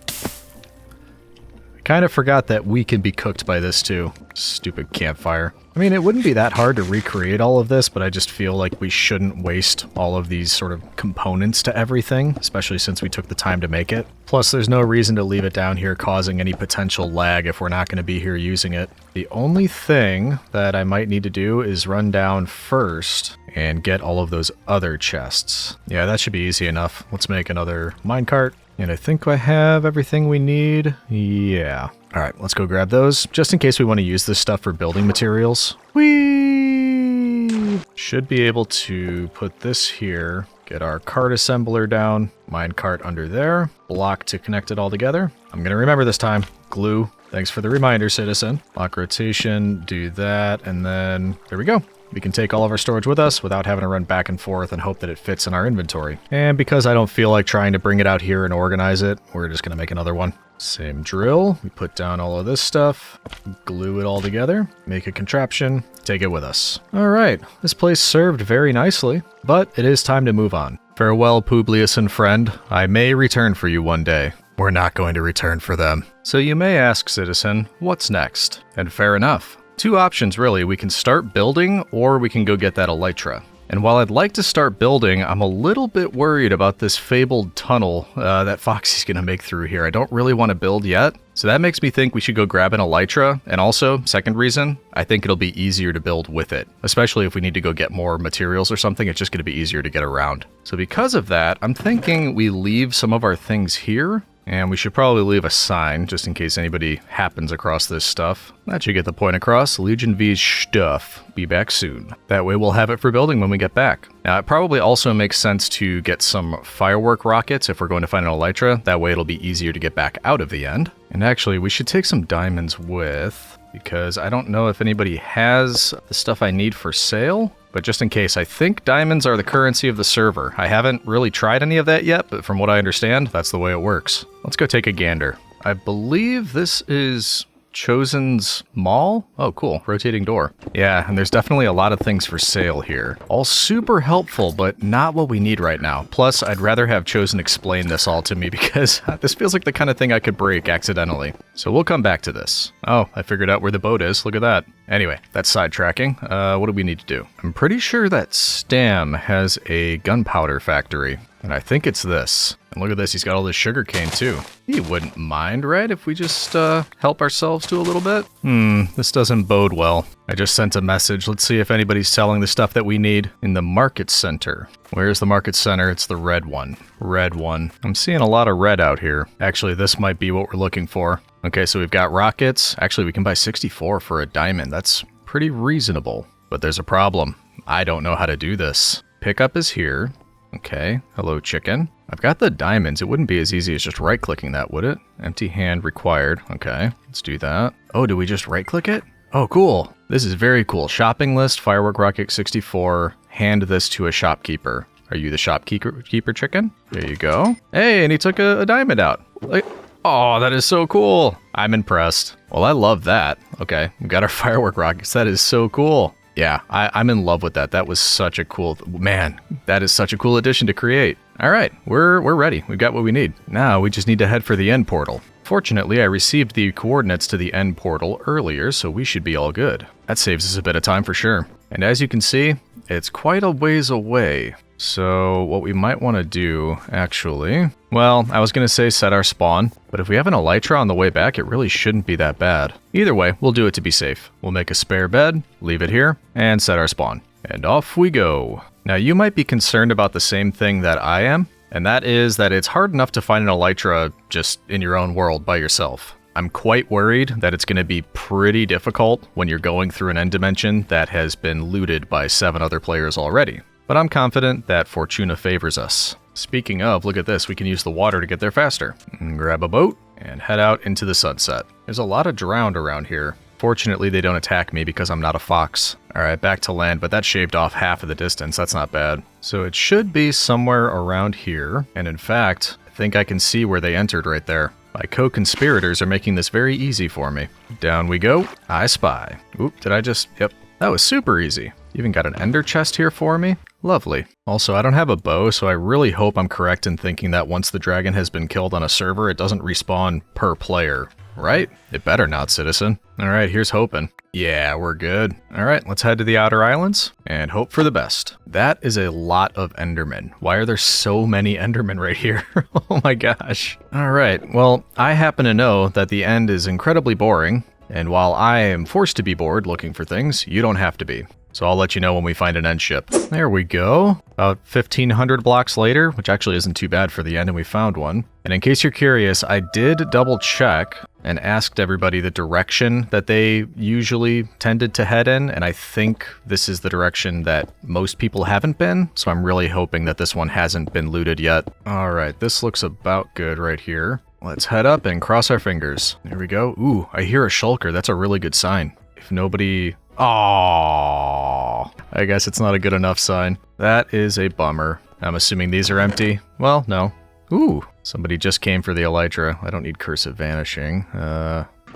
S1: I kind of forgot that we can be cooked by this too. Stupid campfire. I mean, it wouldn't be that hard to recreate all of this, but I just feel like we shouldn't waste all of these sort of components to everything, especially since we took the time to make it. Plus, there's no reason to leave it down here causing any potential lag if we're not going to be here using it. The only thing that I might need to do is run down first and get all of those other chests. Yeah, that should be easy enough. Let's make another minecart. And I think I have everything we need. Yeah. All right, let's go grab those, just in case we want to use this stuff for building materials. Whee! Should be able to put this here, get our cart assembler down, minecart under there, block to connect it all together. I'm going to remember this time. Glue. Thanks for the reminder, citizen. Lock rotation, do that, and then there we go. We can take all of our storage with us without having to run back and forth and hope that it fits in our inventory. And because I don't feel like trying to bring it out here and organize it, we're just going to make another one. Same drill. We put down all of this stuff, glue it all together, make a contraption, take it with us. All right, this place served very nicely, but it is time to move on. Farewell, Publius and friend. I may return for you one day. We're not going to return for them. So you may ask, citizen, what's next? And fair enough. Two options, really. We can start building, or we can go get that elytra. And while I'd like to start building, I'm a little bit worried about this fabled tunnel that Foxy's going to make through here. I don't really want to build yet. So that makes me think we should go grab an elytra. And also, second reason, I think it'll be easier to build with it. Especially if we need to go get more materials or something, it's just going to be easier to get around. So because of that, I'm thinking we leave some of our things here. And we should probably leave a sign, just in case anybody happens across this stuff. That should get the point across. LegionVee's stuff. Be back soon. That way we'll have it for building when we get back. Now, it probably also makes sense to get some firework rockets if we're going to find an elytra. That way it'll be easier to get back out of the end. And actually, we should take some diamonds with, because I don't know if anybody has the stuff I need for sale. But just in case, I think diamonds are the currency of the server. I haven't really tried any of that yet, but from what I understand, that's the way it works. Let's go take a gander. I believe this is Chosen's mall? Oh, cool. Rotating door. Yeah, and there's definitely a lot of things for sale here. All super helpful, but not what we need right now. Plus, I'd rather have Chosen explain this all to me because this feels like the kind of thing I could break accidentally. So we'll come back to this. Oh, I figured out where the boat is. Look at that. Anyway, that's sidetracking. What do we need to do? I'm pretty sure that Stam has a gunpowder factory. And I think it's this. And look at this, he's got all this sugarcane too. He wouldn't mind, right, if we just help ourselves to a little bit? This doesn't bode well. I just sent a message. Let's see if anybody's selling the stuff that we need in the market center. Where's the market center? It's the red one. Red one. I'm seeing a lot of red out here. Actually, this might be what we're looking for. Okay, so we've got rockets. Actually, we can buy 64 for a diamond. That's pretty reasonable. But there's a problem. I don't know how to do this. Pickup is here. Okay, hello chicken. I've got the diamonds. It wouldn't be as easy as just right-clicking that, would it? Empty hand required. Okay, let's do that. Oh, do we just right-click it? Oh, cool. This is very cool. Shopping list, firework rocket 64. Hand this to a shopkeeper. Are you the shopkeeper chicken? There you go. Hey, and he took a diamond out. Oh, that is so cool. I'm impressed. Well, I love that. Okay, we got our firework rockets. That is so cool. Yeah, I'm in love with that. That was such a cool... Man, that is such a cool addition to create. All right, we're ready. We've got what we need. Now we just need to head for the end portal. Fortunately, I received the coordinates to the end portal earlier, so we should be all good. That saves us a bit of time for sure. And as you can see, it's quite a ways away. So what we might want to do, actually... Well, I was going to say set our spawn, but if we have an elytra on the way back, it really shouldn't be that bad. Either way, we'll do it to be safe. We'll make a spare bed, leave it here, and set our spawn. And off we go. Now, you might be concerned about the same thing that I am, and that is that it's hard enough to find an elytra just in your own world by yourself. I'm quite worried that it's going to be pretty difficult when you're going through an end dimension that has been looted by 7 other players already. but I'm confident that Fortuna favors us. Speaking of, look at this, we can use the water to get there faster. Grab a boat and head out into the sunset. There's a lot of drowned around here. Fortunately, they don't attack me because I'm not a fox. Alright, back to land, but that shaved off half of the distance. That's not bad. So it should be somewhere around here. And in fact, I think I can see where they entered right there. My co-conspirators are making this very easy for me. Down we go. I spy. Oop, did I just... Yep. That was super easy. Even got an ender chest here for me. Lovely. Also, I don't have a bow, so I really hope I'm correct in thinking that once the dragon has been killed on a server, it doesn't respawn per player. Right? It better not, citizen. Alright, here's hoping. Yeah, we're good. Alright, let's head to the outer islands and hope for the best. That is a lot of endermen. Why are there so many endermen right here? Oh my gosh. Alright, well, I happen to know that the end is incredibly boring, and while I am forced to be bored looking for things, you don't have to be. So I'll let you know when we find an end ship. There we go. About 1,500 blocks later, which actually isn't too bad for the end, and we found one. And in case you're curious, I did double check and asked everybody the direction that they usually tended to head in, and I think this is the direction that most people haven't been, so I'm really hoping that this one hasn't been looted yet. Alright, this looks about good right here. Let's head up and cross our fingers. There we go. Ooh, I hear a shulker. That's a really good sign. If nobody... Aww. I guess it's not a good enough sign. That is a bummer. I'm assuming these are empty. Well, no. Ooh, somebody just came for the elytra. I don't need cursive vanishing.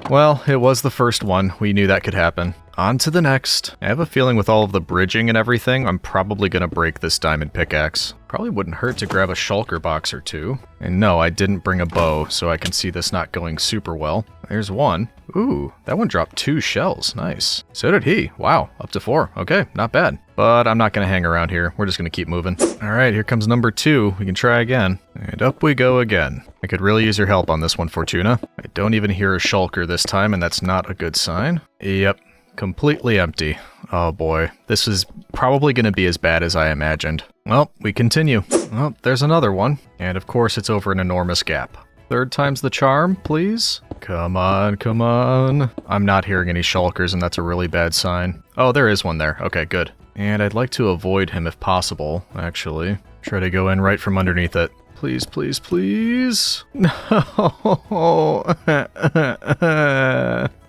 S1: Well, it was the first one. We knew that could happen. On to the next. I have a feeling with all of the bridging and everything, I'm probably gonna break this diamond pickaxe. Probably wouldn't hurt to grab a shulker box or two. And no, I didn't bring a bow, so I can see this not going super well. There's one. Ooh, that one dropped 2 shells. Nice. So did he. Wow, up to 4. Okay, not bad. But I'm not gonna hang around here. We're just gonna keep moving. Alright, here comes number 2. We can try again. And up we go again. I could really use your help on this one, Fortuna. I don't even hear a shulker this time, and that's not a good sign. Yep. Completely empty. Oh boy, this is probably going to be as bad as I imagined. Well, we continue. Well, there's another one. And of course it's over an enormous gap. 3rd time's the charm, please? Come on, come on. I'm not hearing any shulkers, and that's a really bad sign. Oh, there is one there. Okay, good. And I'd like to avoid him if possible, actually. Try to go in right from underneath it. Please, please, please. No.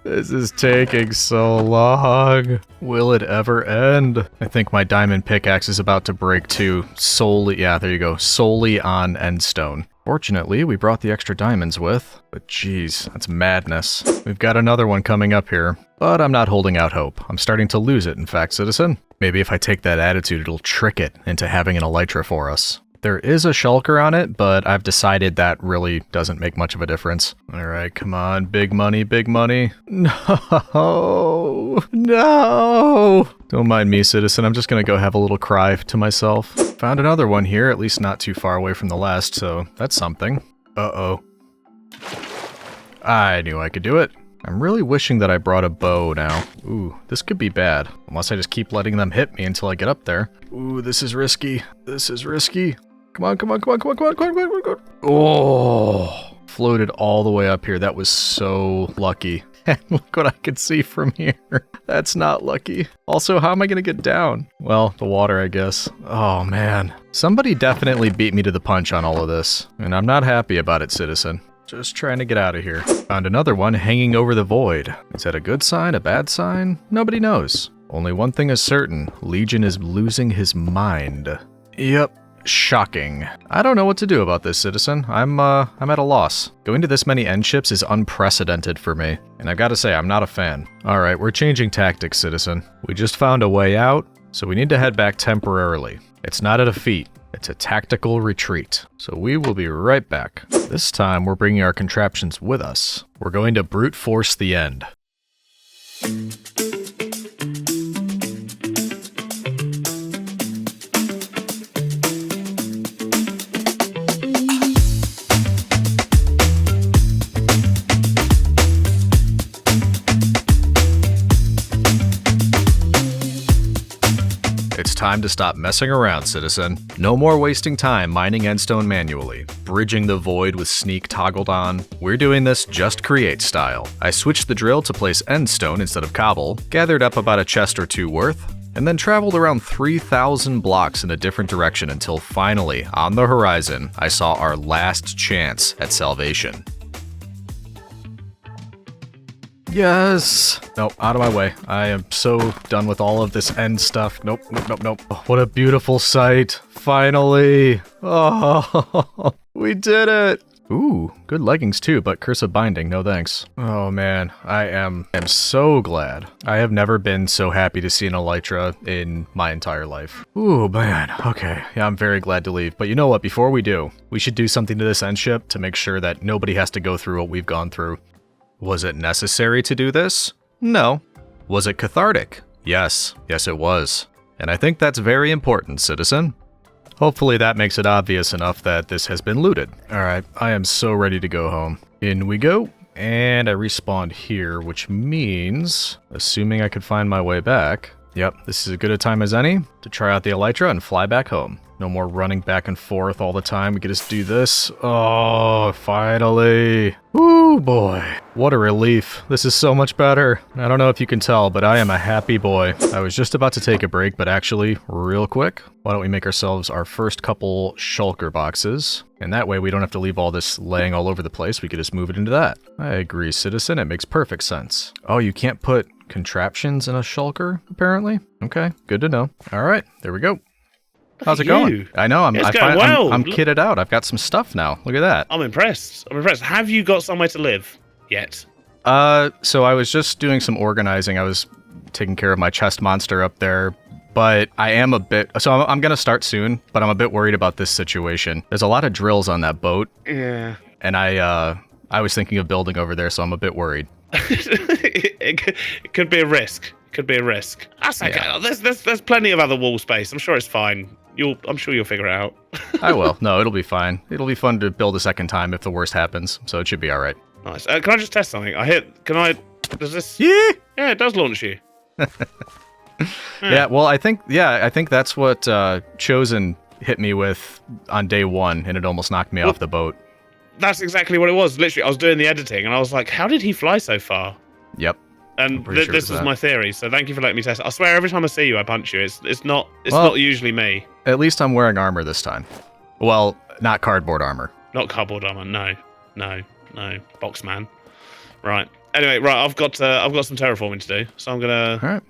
S1: This is taking so long. Will it ever end? I think my diamond pickaxe is about to break too. Solely, yeah, there you go. Solely on endstone. Fortunately, we brought the extra diamonds with, but geez, that's madness. We've got another one coming up here, but I'm not holding out hope. I'm starting to lose it, in fact, citizen. Maybe if I take that attitude, it'll trick it into having an elytra for us. There is a shulker on it, but I've decided that really doesn't make much of a difference. Alright, come on, big money, big money. No, no! Don't mind me, citizen, I'm just gonna go have a little cry to myself. Found another one here, at least not too far away from the last, so that's something. Uh-oh. I knew I could do it. I'm really wishing that I brought a bow now. Ooh, this could be bad. Unless I just keep letting them hit me until I get up there. Ooh, this is risky. This is risky. Come on, come on, come on, come on, come on, come on, come on, come on. Oh, floated all the way up here. That was so lucky. And look what I can see from here. That's not lucky. Also, how am I going to get down? Well, the water, I guess. Oh, man. Somebody definitely beat me to the punch on all of this. And I'm not happy about it, citizen. Just trying to get out of here. Found another one hanging over the void. Is that a good sign, a bad sign? Nobody knows. Only one thing is certain. Legion is losing his mind. Yep. Shocking. I don't know what to do about this, citizen. I'm at a loss. Going to this many end ships is unprecedented for me, and I've got to say, I'm not a fan. Alright, we're changing tactics, citizen. We just found a way out, so we need to head back temporarily. It's not a defeat, it's a tactical retreat. So we will be right back. This time, we're bringing our contraptions with us. We're going to brute force the end. It's time to stop messing around, citizen. No more wasting time mining endstone manually, bridging the void with sneak toggled on. We're doing this Just Create style. I switched the drill to place endstone instead of cobble, gathered up about a chest or two worth, and then traveled around 3,000 blocks in a different direction until finally, on the horizon, I saw our last chance at salvation. Yes! Nope, out of my way. I am so done with all of this end stuff. Nope, nope, nope, nope. Oh, what a beautiful sight. Finally! Oh, we did it! Ooh, good leggings too, but cursive binding, no thanks. Oh man, I am so glad. I have never been so happy to see an elytra in my entire life. Ooh man, okay, yeah, I'm very glad to leave. But you know what, before we do, we should do something to this end ship to make sure that nobody has to go through what we've gone through. Was it necessary to do this? No. Was it cathartic? Yes. Yes, it was. And I think that's very important, citizen. Hopefully that makes it obvious enough that this has been looted. Alright, I am so ready to go home. In we go. And I respawned here, which means, assuming I could find my way back, yep, this is as good a time as any to try out the elytra and fly back home. No more running back and forth all the time. We can just do this. Oh, finally. Woo, boy. What a relief. This is so much better. I don't know if you can tell, but I am a happy boy. I was just about to take a break, but actually, real quick, why don't we make ourselves our first couple shulker boxes? And that way we don't have to leave all this laying all over the place. We could just move it into that. I agree, citizen. It makes perfect sense. Oh, you can't put contraptions in a shulker, apparently? Okay, good to know. All right, there we go. How's it going? I know, I'm kitted out. I've got some stuff now. Look at that.
S2: I'm impressed. Have you got somewhere to live yet?
S1: So I was just doing some organizing. I was taking care of my chest monster up there, but I am a bit... So I'm going to start soon, but I'm a bit worried about this situation. There's a lot of drills on that boat.
S2: Yeah.
S1: And I was thinking of building over there, so I'm a bit worried.
S2: it could be a risk. That's okay. Yeah. There's plenty of other wall space. I'm sure it's fine. I'm sure you'll figure it out.
S1: I will. No, it'll be fine. It'll be fun to build a second time if the worst happens. So it should be all right.
S2: Nice. Can I just test something? Does this?
S1: Yeah.
S2: Yeah, it does launch you.
S1: Yeah. Well, I think that's what Chosen hit me with on day one, and it almost knocked me off the boat.
S2: That's exactly what it was. Literally, I was doing the editing, and I was like, "How did he fly so far?"
S1: Yep.
S2: And this was my theory, so thank you for letting me test it. I swear, every time I see you, I punch you. It's not usually me.
S1: At least I'm wearing armor this time. Well, not cardboard armor.
S2: Not cardboard armor. No. Boxman. Right. Anyway, right. I've got some terraforming to do, so I'm gonna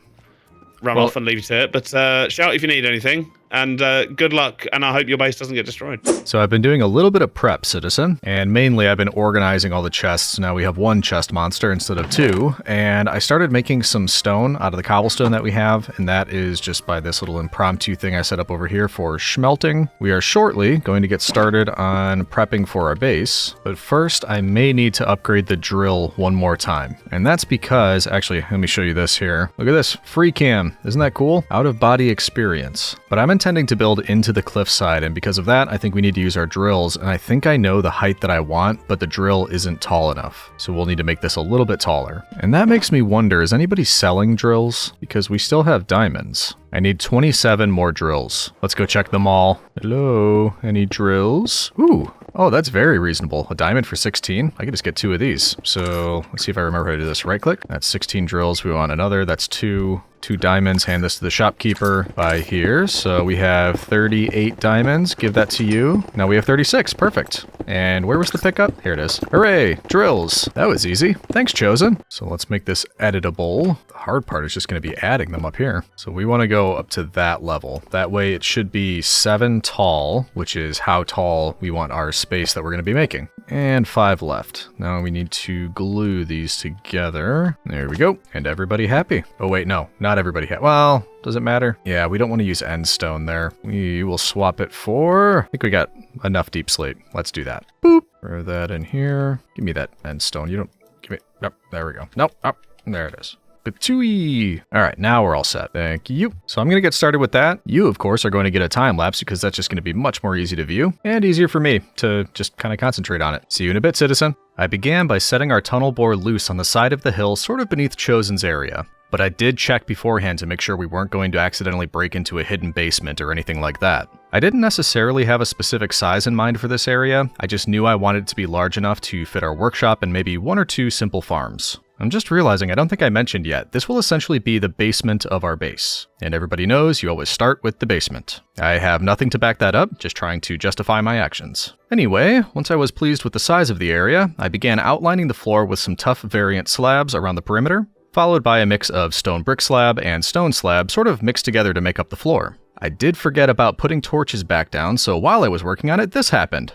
S2: run off and leave you to it. But shout if you need anything. And good luck, and I hope your base doesn't get destroyed.
S1: So I've been doing a little bit of prep, citizen, and mainly I've been organizing all the chests. Now we have one chest monster instead of two, and I started making some stone out of the cobblestone that we have, and that is just by this little impromptu thing I set up over here for smelting. We are shortly going to get started on prepping for our base, but first I may need to upgrade the drill one more time, and that's because, actually, let me show you this here. Look at this, free cam. Isn't that cool? Out of body experience. But I'm intending to build into the cliffside, and because of that, I think we need to use our drills, and I think I know the height that I want, but the drill isn't tall enough. So we'll need to make this a little bit taller. And that makes me wonder, is anybody selling drills? Because we still have diamonds. I need 27 more drills. Let's go check them all. Hello, any drills? Ooh, oh, that's very reasonable. A diamond for 16? I could just get 2 of these. So let's see if I remember how to do this. Right click. That's 16 drills. We want another. That's 2 diamonds. Hand this to the shopkeeper by here. So we have 38 diamonds. Give that to you. Now we have 36. Perfect. And where was the pickup? Here it is. Hooray! Drills. That was easy. Thanks, Chosen. So let's make this editable. The hard part is just going to be adding them up here. So we want to go up to that level. That way it should be 7 tall, which is how tall we want our space that we're going to be making. And 5 left. Now we need to glue these together. There we go. And everybody happy. Oh wait, no, not everybody happy. Well, does it matter? Yeah, we don't want to use end stone there. We will swap it for... I think we got enough deep slate. Let's do that. Boop. Throw that in here. Give me that end stone. You don't... Give me... Nope, there we go. Nope, up. There it is. Patooey! Alright, now we're all set. Thank you. So I'm going to get started with that. You, of course, are going to get a time lapse because that's just going to be much more easy to view and easier for me to just kind of concentrate on it. See you in a bit, citizen. I began by setting our tunnel bore loose on the side of the hill, sort of beneath Chosen's area. But I did check beforehand to make sure we weren't going to accidentally break into a hidden basement or anything like that. I didn't necessarily have a specific size in mind for this area, I just knew I wanted it to be large enough to fit our workshop and maybe 1 or 2 simple farms. I'm just realizing I don't think I mentioned yet, this will essentially be the basement of our base. And everybody knows you always start with the basement. I have nothing to back that up, just trying to justify my actions. Anyway, once I was pleased with the size of the area, I began outlining the floor with some tough variant slabs around the perimeter, followed by a mix of stone brick slab and stone slab sort of mixed together to make up the floor. I did forget about putting torches back down, so while I was working on it, this happened.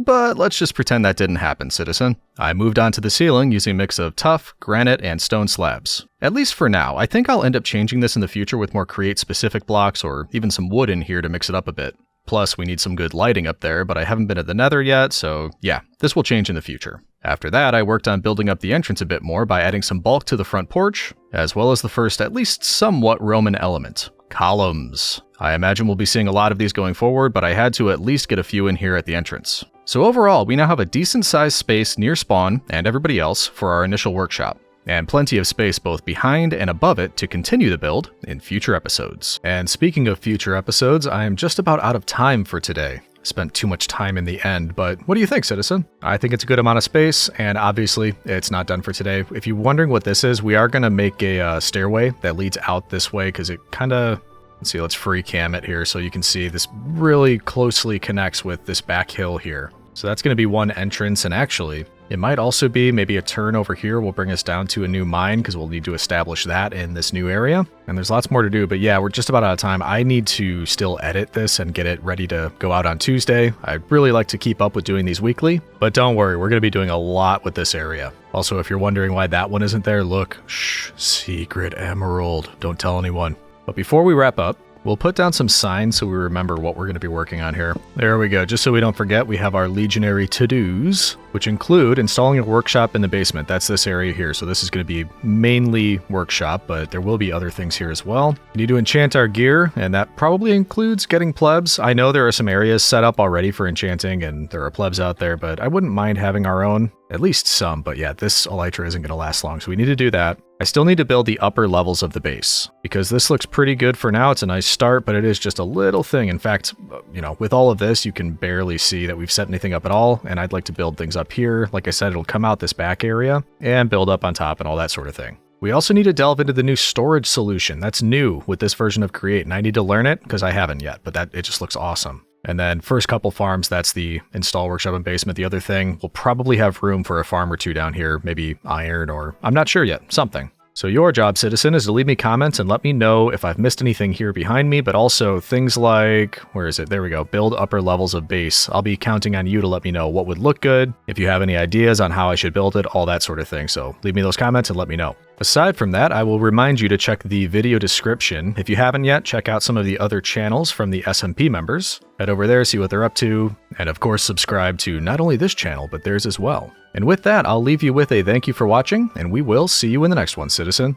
S1: But let's just pretend that didn't happen, citizen. I moved on to the ceiling using a mix of tough, granite, and stone slabs. At least for now. I think I'll end up changing this in the future with more create-specific blocks or even some wood in here to mix it up a bit. Plus, we need some good lighting up there, but I haven't been at the Nether yet, so yeah, this will change in the future. After that, I worked on building up the entrance a bit more by adding some bulk to the front porch, as well as the first at least somewhat Roman element. Columns. I imagine we'll be seeing a lot of these going forward, but I had to at least get a few in here at the entrance. So overall, we now have a decent sized space near spawn and everybody else for our initial workshop, and plenty of space both behind and above it to continue the build in future episodes. And speaking of future episodes, I am just about out of time for today. Spent too much time in the end, but what do you think, citizen? I think it's a good amount of space, and obviously, it's not done for today. If you're wondering what this is, we are going to make a stairway that leads out this way, because it kind of... Let's see, let's free cam it here so you can see this really closely connects with this back hill here. So that's going to be one entrance, and actually, it might also be maybe a turn over here will bring us down to a new mine, because we'll need to establish that in this new area. And there's lots more to do, but yeah, we're just about out of time. I need to still edit this and get it ready to go out on Tuesday. I'd really like to keep up with doing these weekly, but don't worry, we're going to be doing a lot with this area. Also, if you're wondering why that one isn't there, look, shh, secret emerald. Don't tell anyone. But before we wrap up, we'll put down some signs so we remember what we're going to be working on here. There we go. Just so we don't forget, we have our legionary to-dos, which include installing a workshop in the basement. That's this area here. So this is going to be mainly workshop, but there will be other things here as well. We need to enchant our gear, and that probably includes getting plebs. I know there are some areas set up already for enchanting, and there are plebs out there, but I wouldn't mind having our own. At least some, but yeah, this elytra isn't going to last long, so we need to do that. I still need to build the upper levels of the base, because this looks pretty good for now. It's a nice start, but it is just a little thing. In fact, you know, with all of this, you can barely see that we've set anything up at all, and I'd like to build things up here. Like I said, it'll come out this back area, and build up on top and all that sort of thing. We also need to delve into the new storage solution. That's new with this version of Create, and I need to learn it, because I haven't yet, but it just looks awesome. And then first couple farms, that's the install workshop and basement. The other thing, we'll probably have room for a farm or two down here, maybe iron or I'm not sure yet, something. So your job, citizen, is to leave me comments and let me know if I've missed anything here behind me, but also things like, where is it? There we go. Build upper levels of base. I'll be counting on you to let me know what would look good, if you have any ideas on how I should build it, all that sort of thing. So leave me those comments and let me know. Aside from that, I will remind you to check the video description. If you haven't yet, check out some of the other channels from the SMP members. Head over there, see what they're up to, and of course subscribe to not only this channel, but theirs as well. And with that, I'll leave you with a thank you for watching, and we will see you in the next one, citizen.